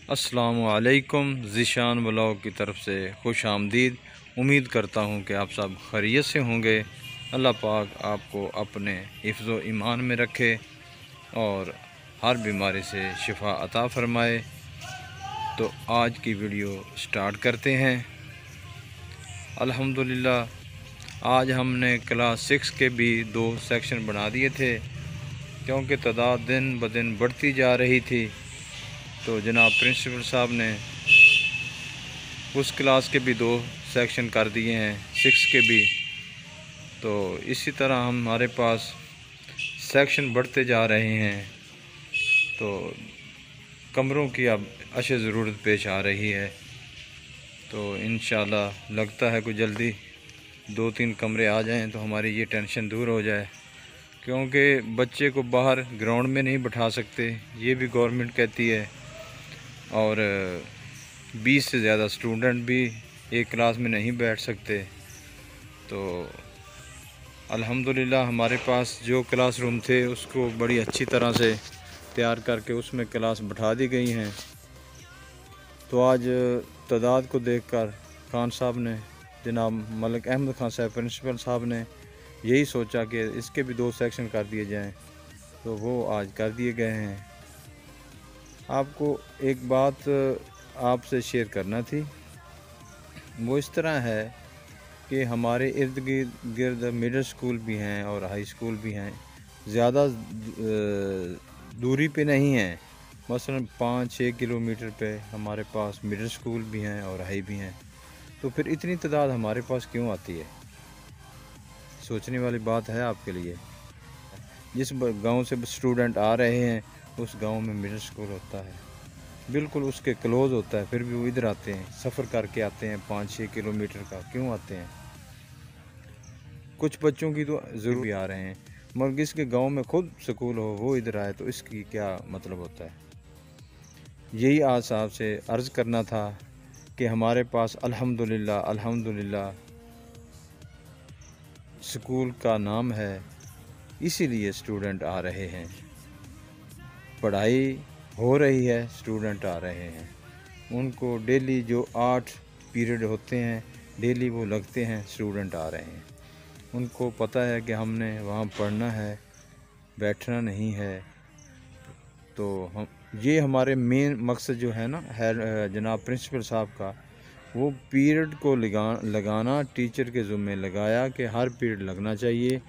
अस्सलामुअलैकुम। ज़ीशान व्लॉग की तरफ से खुश आमदीद। उम्मीद करता हूँ कि आप सब खैरियत से होंगे। अल्लाह पाक आपको अपने हिफ्ज़ ईमान में रखे और हर बीमारी से शिफा अता फ़रमाए। तो आज की वीडियो स्टार्ट करते हैं। अल्हम्दुलिल्लाह आज हमने क्लास 6 के भी 2 सेक्शन बना दिए थे, क्योंकि तादाद दिन ब दिन बढ़ती जा रही थी। तो जनाब प्रिंसिपल साहब ने उस क्लास के भी 2 सेक्शन कर दिए हैं, 6 के भी। तो इसी तरह हमारे पास सेक्शन बढ़ते जा रहे हैं, तो कमरों की अब अशद ज़रूरत पेश आ रही है। तो इंशाल्लाह लगता है कि जल्दी 2-3 कमरे आ जाएं तो हमारी ये टेंशन दूर हो जाए, क्योंकि बच्चे को बाहर ग्राउंड में नहीं बैठा सकते, ये भी गवर्नमेंट कहती है। और 20 से ज़्यादा स्टूडेंट भी एक क्लास में नहीं बैठ सकते। तो अल्हम्दुलिल्लाह हमारे पास जो क्लासरूम थे उसको बड़ी अच्छी तरह से तैयार करके उसमें क्लास बैठा दी गई हैं। तो आज तादाद को देखकर खान साहब ने, जनाब मलिक अहमद खान साहब प्रिंसिपल साहब ने यही सोचा कि इसके भी 2 सेक्शन कर दिए जाएं, तो वो आज कर दिए गए हैं। आपको एक बात आपसे शेयर करना थी। वो इस तरह है कि हमारे इर्द गिर्द मिडिल स्कूल भी हैं और हाई स्कूल भी हैं, ज़्यादा दूरी पे नहीं हैं। मसलन 5-6 किलोमीटर पे हमारे पास मिडिल स्कूल भी हैं और हाई भी हैं। तो फिर इतनी तादाद हमारे पास क्यों आती है? सोचने वाली बात है आपके लिए। जिस गांव से स्टूडेंट आ रहे हैं उस गांव में मिडिल स्कूल होता है, बिल्कुल उसके क्लोज़ होता है, फिर भी वो इधर आते हैं, सफ़र करके आते हैं 5-6 किलोमीटर का क्यों आते हैं? कुछ बच्चों की तो ज़रूर भी आ रहे हैं, मगर जिसके गांव में खुद स्कूल हो वो इधर आए, तो इसकी क्या मतलब होता है? यही आज साहब से अर्ज़ करना था कि हमारे पास अल्हम्दुलिल्लाह स्कूल का नाम है, इसीलिए स्टूडेंट आ रहे हैं, पढ़ाई हो रही है, स्टूडेंट आ रहे हैं। उनको डेली जो 8 पीरियड होते हैं डेली वो लगते हैं, स्टूडेंट आ रहे हैं। उनको पता है कि हमने वहाँ पढ़ना है, बैठना नहीं है। तो हम ये हमारे मेन मकसद जो है ना है जनाब प्रिंसिपल साहब का, वो पीरियड को लगाना टीचर के ज़िम्मे लगाया कि हर पीरियड लगना चाहिए।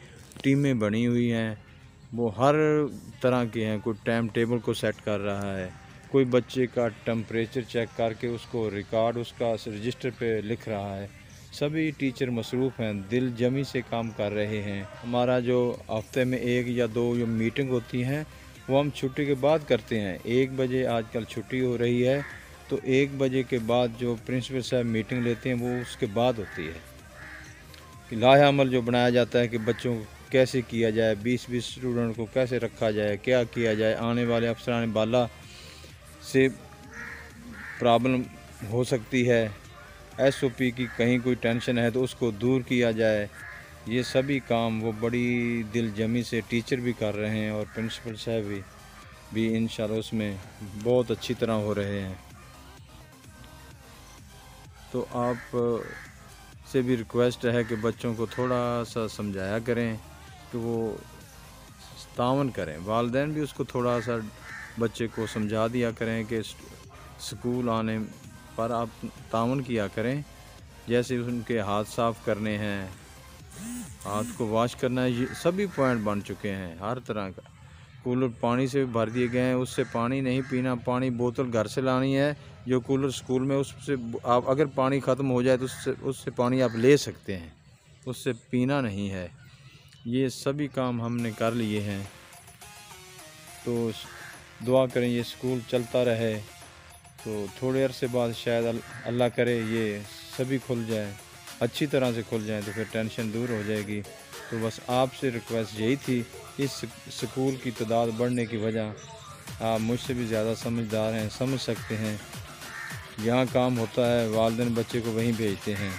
टीमें बनी हुई हैं, वो हर तरह के हैं। कोई टाइम टेबल को सेट कर रहा है, कोई बच्चे का टेम्परेचर चेक करके उसको रिकॉर्ड उसका रजिस्टर पे लिख रहा है। सभी टीचर मसरूफ़ हैं, दिल जमी से काम कर रहे हैं। हमारा जो हफ्ते में 1 या 2 जो मीटिंग होती हैं वो हम छुट्टी के बाद करते हैं। 1 बजे आजकल छुट्टी हो रही है, तो 1 बजे के बाद जो प्रिंसिपल साहब मीटिंग लेते हैं वो उसके बाद होती है कि लाहा अमल जो बनाया जाता है कि बच्चों को कैसे किया जाए, 20-20 स्टूडेंट को कैसे रखा जाए, क्या किया जाए, आने वाले अफसरान बाला से प्रॉब्लम हो सकती है, SOP की कहीं कोई टेंशन है तो उसको दूर किया जाए। ये सभी काम वो बड़ी दिलजमी से टीचर भी कर रहे हैं और प्रिंसिपल साहब भी इंशाल्लाह उसमें बहुत अच्छी तरह हो रहे हैं। तो आप से भी रिक्वेस्ट है कि बच्चों को थोड़ा सा समझाया करें कि वो तावन करें, वालिदैन भी उसको थोड़ा सा बच्चे को समझा दिया करें कि स्कूल आने पर आप तावन किया करें। जैसे उनके हाथ साफ़ करने हैं, हाथ को वॉश करना है, ये सभी पॉइंट बन चुके हैं। हर तरह का कूलर पानी से भर दिए गए हैं, उससे पानी नहीं पीना, पानी बोतल घर से लानी है। जो कूलर स्कूल में उससे आप अगर पानी ख़त्म हो जाए तो उससे पानी आप ले सकते हैं, उससे पीना नहीं है। ये सभी काम हमने कर लिए हैं। तो दुआ करें ये स्कूल चलता रहे, तो थोड़े अरसे बाद शायद अल्लाह करे ये सभी खुल जाए, अच्छी तरह से खुल जाए, तो फिर टेंशन दूर हो जाएगी। तो बस आपसे रिक्वेस्ट यही थी। इस स्कूल की तादाद बढ़ने की वजह आप मुझसे भी ज़्यादा समझदार हैं, समझ सकते हैं। यहाँ काम होता है, वालिदैन बच्चे को वहीं भेजते हैं,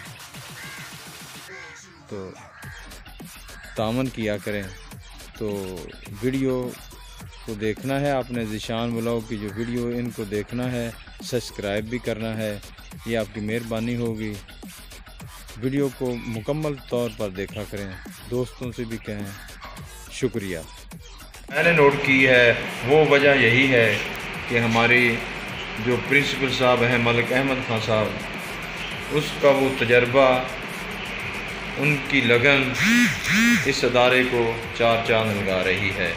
तो तामन किया करें। तो वीडियो को देखना है, आपने ज़ीशान व्लॉग की जो वीडियो इनको देखना है, सब्सक्राइब भी करना है, ये आपकी मेहरबानी होगी। वीडियो को मुकम्मल तौर पर देखा करें, दोस्तों से भी कहें। शुक्रिया। मैंने नोट की है वो वजह यही है कि हमारी जो प्रिंसिपल साहब हैं मलिक अहमद खान साहब, उसका वो तजर्बा, उनकी लगन इस अदारे को चार चांद लगा रही है।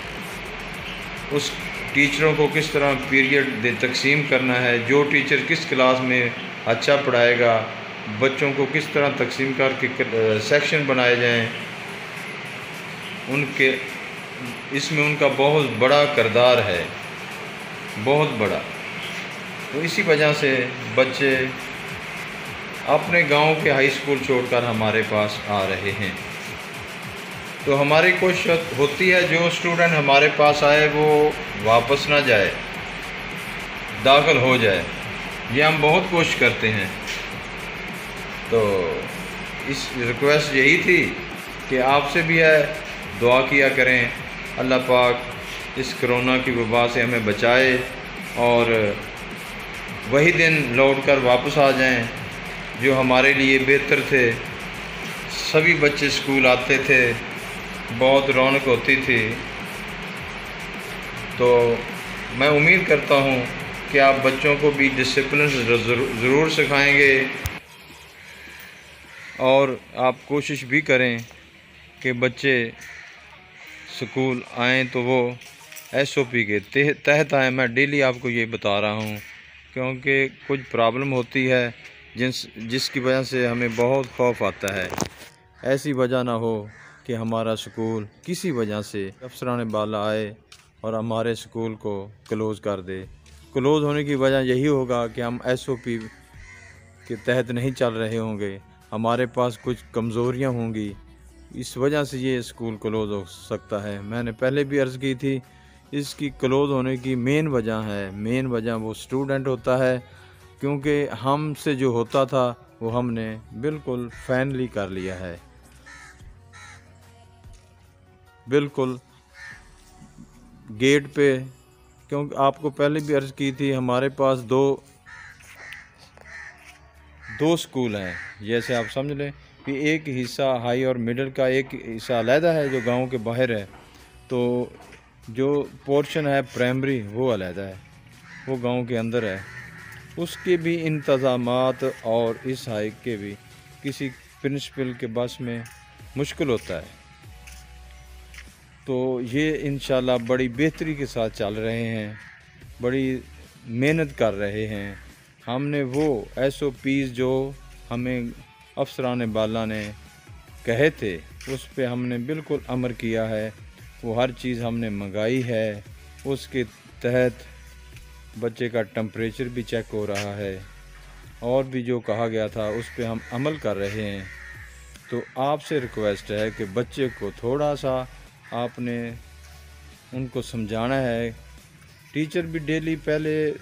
उस टीचरों को किस तरह पीरियड तकसीम करना है, जो टीचर किस क्लास में अच्छा पढ़ाएगा, बच्चों को किस तरह तकसीम करके सेक्शन बनाए जाएं, उनके इसमें उनका बहुत बड़ा किरदार है, बहुत बड़ा। तो इसी वजह से बच्चे अपने गांव के हाई स्कूल छोड़कर हमारे पास आ रहे हैं। तो हमारी कोशिश होती है जो स्टूडेंट हमारे पास आए वो वापस ना जाए, दाखिल हो जाए, ये हम बहुत कोशिश करते हैं। तो इस रिक्वेस्ट यही थी कि आपसे भी है, दुआ किया करें अल्लाह पाक इस कोरोना की वबा से हमें बचाए और वही दिन लौट कर वापस आ जाएं जो हमारे लिए बेहतर थे। सभी बच्चे स्कूल आते थे, बहुत रौनक होती थी। तो मैं उम्मीद करता हूँ कि आप बच्चों को भी डिसिप्लिन ज़रूर सिखाएंगे और आप कोशिश भी करें कि बच्चे स्कूल आएँ तो वो SOP के तहत आएँ। मैं डेली आपको ये बता रहा हूँ क्योंकि कुछ प्रॉब्लम होती है जिसकी वजह से हमें बहुत खौफ आता है। ऐसी वजह ना हो कि हमारा स्कूल किसी वजह से अफसरान बाला आए और हमारे स्कूल को क्लोज़ कर दे। क्लोज़ होने की वजह यही होगा कि हम SOP के तहत नहीं चल रहे होंगे, हमारे पास कुछ कमज़ोरियां होंगी, इस वजह से ये स्कूल क्लोज़ हो सकता है। मैंने पहले भी अर्ज़ की थी, इसकी क्लोज़ होने की मेन वजह वो स्टूडेंट होता है, क्योंकि हमसे जो होता था वो हमने बिल्कुल फाइनली कर लिया है। बिल्कुल गेट पे, क्योंकि आपको पहले भी अर्ज़ की थी, हमारे पास दो स्कूल हैं। जैसे आप समझ लें कि एक हिस्सा हाई और मिडिल का, एक हिस्सा अलहदा है जो गांव के बाहर है, तो जो पोर्शन है प्राइमरी वो अलहदा है, वो गांव के अंदर है। उसके भी इंतज़ामात और इस हाई के भी किसी प्रिंसिपल के बस में मुश्किल होता है। तो ये इंशाल्लाह बड़ी बेहतरी के साथ चल रहे हैं, बड़ी मेहनत कर रहे हैं। हमने वो SOPs जो हमें अफसरान बाला ने कहे थे उस पे हमने बिल्कुल अमल किया है। वो हर चीज़ हमने मंगाई है, उसके तहत बच्चे का टेम्परेचर भी चेक हो रहा है और भी जो कहा गया था उस पे हम अमल कर रहे हैं। तो आपसे रिक्वेस्ट है कि बच्चे को थोड़ा सा आपने उनको समझाना है। टीचर भी डेली पहले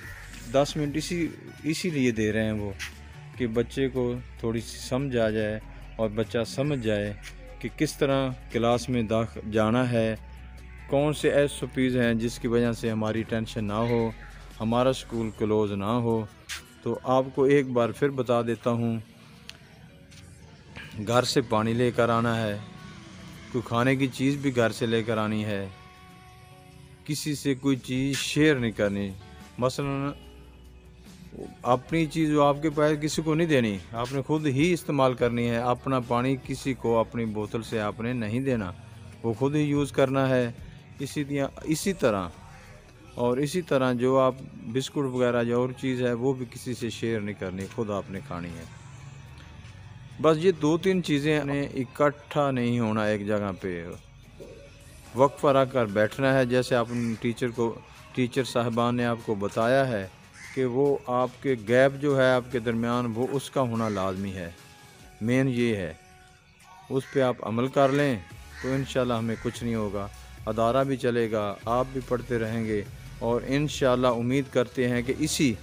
10 मिनट इसीलिए दे रहे हैं वो कि बच्चे को थोड़ी सी समझ आ जाए और बच्चा समझ जाए कि किस तरह क्लास में जाना है, कौन से SOPs हैं जिसकी वजह से हमारी टेंशन ना हो, हमारा स्कूल क्लोज़ ना हो। तो आपको एक बार फिर बता देता हूँ, घर से पानी लेकर आना है, कोई खाने की चीज़ भी घर से लेकर आनी है, किसी से कोई चीज़ शेयर नहीं करनी। मसलन अपनी चीज़ जो आपके पास किसी को नहीं देनी, आपने खुद ही इस्तेमाल करनी है। अपना पानी किसी को अपनी बोतल से आपने नहीं देना, वो खुद ही यूज़ करना है। इसी तरह जो आप बिस्कुट वगैरह जो और चीज़ है वो भी किसी से शेयर नहीं करनी, खुद आपने खानी है। बस ये 2-3 चीज़ें ने इकट्ठा नहीं होना, एक जगह पे वक्फा रख कर बैठना है। जैसे आप टीचर साहबान ने आपको बताया है कि वो आपके गैप जो है आपके दरमियान वो उसका होना लाजमी है। मेन ये है, उस पे आप अमल कर लें तो इंशाल्लाह हमें कुछ नहीं होगा, अदारा भी चलेगा, आप भी पढ़ते रहेंगे और इंशाल्लाह उम्मीद करते हैं कि इसी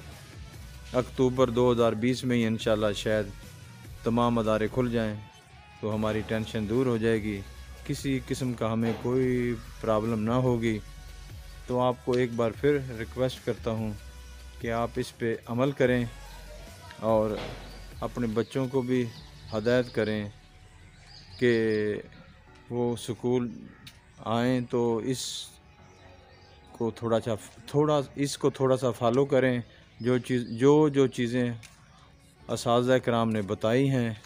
अक्टूबर 2020 में ही इंशाल्लाह शायद तमाम अदारे खुल जाएं तो हमारी टेंशन दूर हो जाएगी, किसी किस्म का हमें कोई प्रॉब्लम ना होगी। तो आपको एक बार फिर रिक्वेस्ट करता हूँ कि आप इस पे अमल करें और अपने बच्चों को भी हदायत करें कि वो स्कूल आएँ तो इसको थोड़ा सा फॉलो करें। जो चीज़ें असातिज़ा किराम ने बताई हैं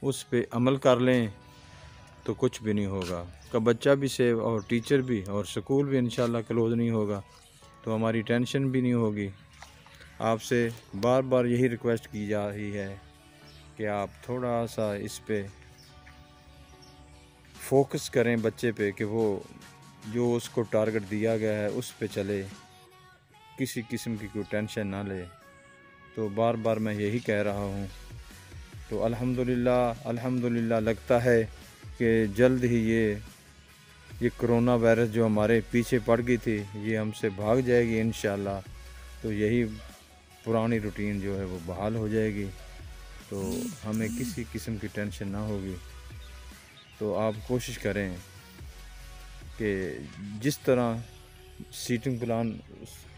उस पे अमल कर लें तो कुछ भी नहीं होगा। का बच्चा भी सेव और टीचर भी और स्कूल भी इंशाल्लाह क्लोज़ नहीं होगा, तो हमारी टेंशन भी नहीं होगी। आपसे बार बार यही रिक्वेस्ट की जा रही है कि आप थोड़ा सा इस पे फोकस करें बच्चे पे कि वो जो उसको टारगेट दिया गया है उस पे चले, किसी किस्म की कोई टेंशन ना ले। तो बार बार मैं यही कह रहा हूँ। तो अल्हम्दुलिल्लाह लगता है कि जल्द ही ये कोरोना वायरस जो हमारे पीछे पड़ गई थी ये हमसे भाग जाएगी इंशाल्लाह। तो यही पुरानी रूटीन जो है वो बहाल हो जाएगी, तो हमें किसी किस्म की टेंशन ना होगी। तो आप कोशिश करें कि जिस तरह सीटिंग प्लान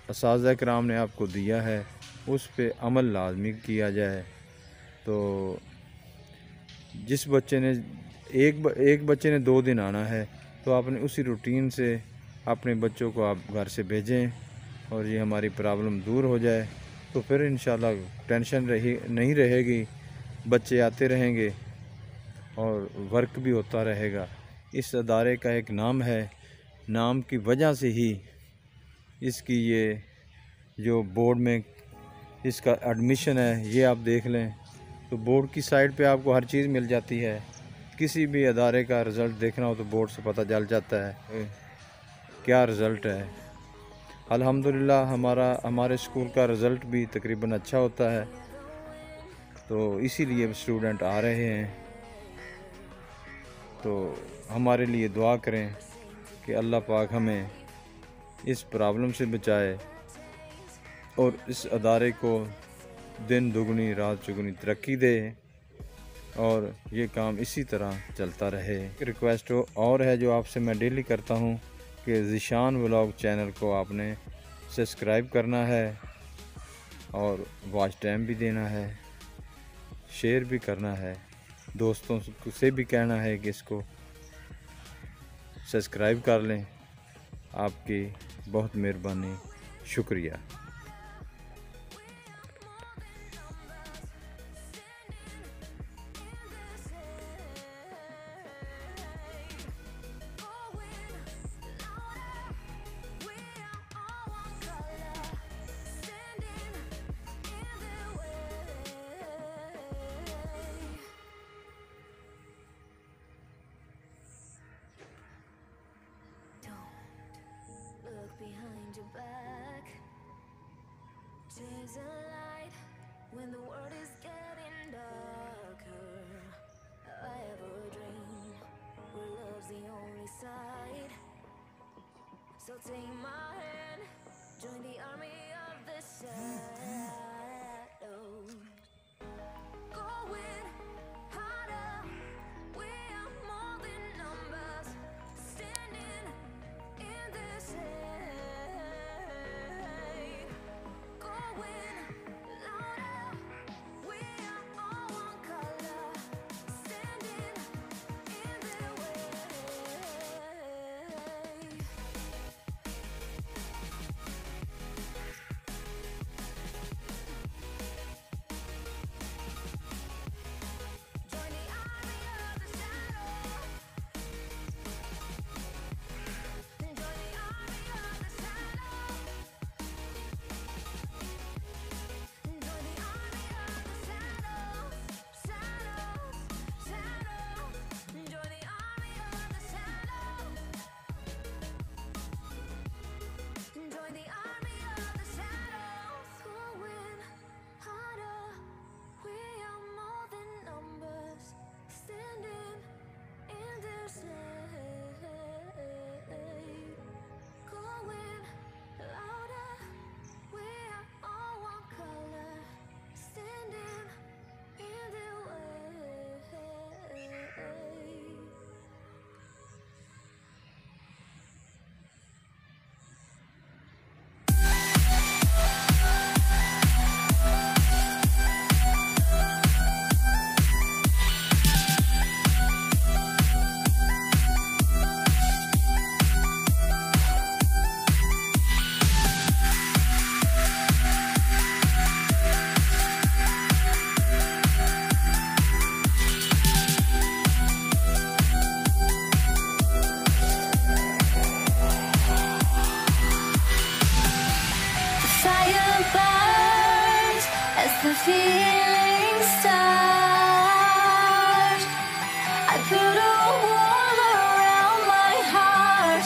असातिज़ा किराम ने आपको दिया है उस पे अमल लाजमी किया जाए। तो जिस बच्चे ने एक बच्चे ने 2 दिन आना है तो आपने उसी रूटीन से अपने बच्चों को आप घर से भेजें और ये हमारी प्रॉब्लम दूर हो जाए। तो फिर इंशाल्लाह टेंशन नहीं रहेगी, बच्चे आते रहेंगे और वर्क भी होता रहेगा। इस अदारे का एक नाम है, नाम की वजह से ही इसकी ये जो बोर्ड में इसका एडमिशन है ये आप देख लें तो बोर्ड की साइड पे आपको हर चीज़ मिल जाती है। किसी भी अदारे का रिज़ल्ट देखना हो तो बोर्ड से पता चल जाता है क्या रिज़ल्ट है। अल्हम्दुलिल्लाह हमारे स्कूल का रिज़ल्ट भी तकरीबन अच्छा होता है, तो इसीलिए स्टूडेंट आ रहे हैं। तो हमारे लिए दुआ करें कि अल्लाह पाक हमें इस प्रॉब्लम से बचाए और इस अदारे को दिन दुगनी रात चुगनी तरक्की दे और ये काम इसी तरह चलता रहे। रिक्वेस्ट और है जो आपसे मैं डेली करता हूँ कि ज़ीशान व्लॉग चैनल को आपने सब्सक्राइब करना है और वॉच टाइम भी देना है, शेयर भी करना है, दोस्तों से भी कहना है कि इसको सब्सक्राइब कर लें। आपकी बहुत मेहरबानी, शुक्रिया। Behind your back, there's a light when the world is getting darker. I have a dream where love's the only side. So take my hand, join the army of the shadows. Going harder, we are more than numbers, standing in this hate. Going louder, we are all one color, standing in their way. the feeling starts, I built a wall around my heart,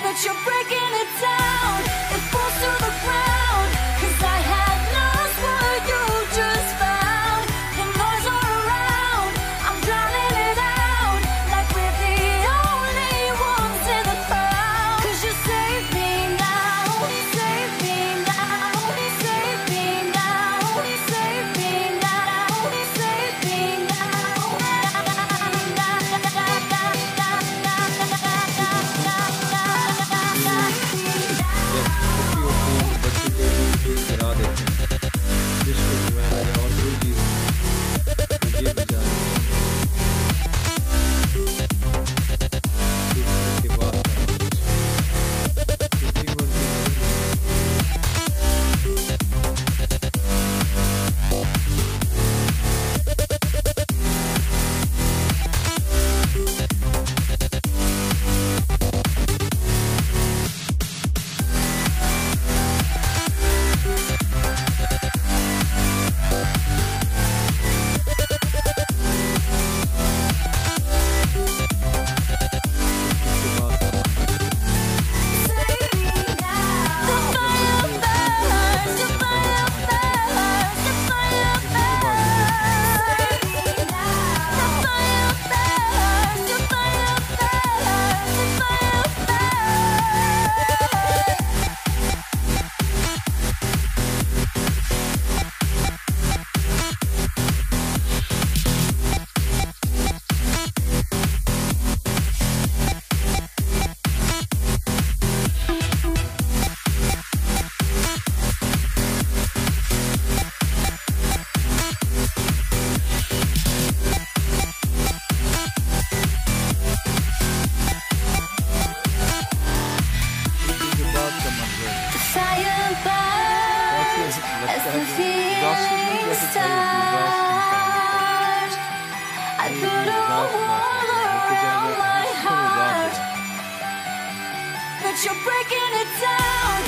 but you're breaking it down. It falls to the ground, 'cause I had lost what you just found. The noise all around, I'm drowning it out, like we're the only ones in the crowd. 'Cause you save me now, save me now, save me now, save me now, save me now. गिरा देते हैं जिसको जो है और कोई चीज़ ये बचा के बाद as the feeling starts, I put a wall around my heart, but you're breaking it down.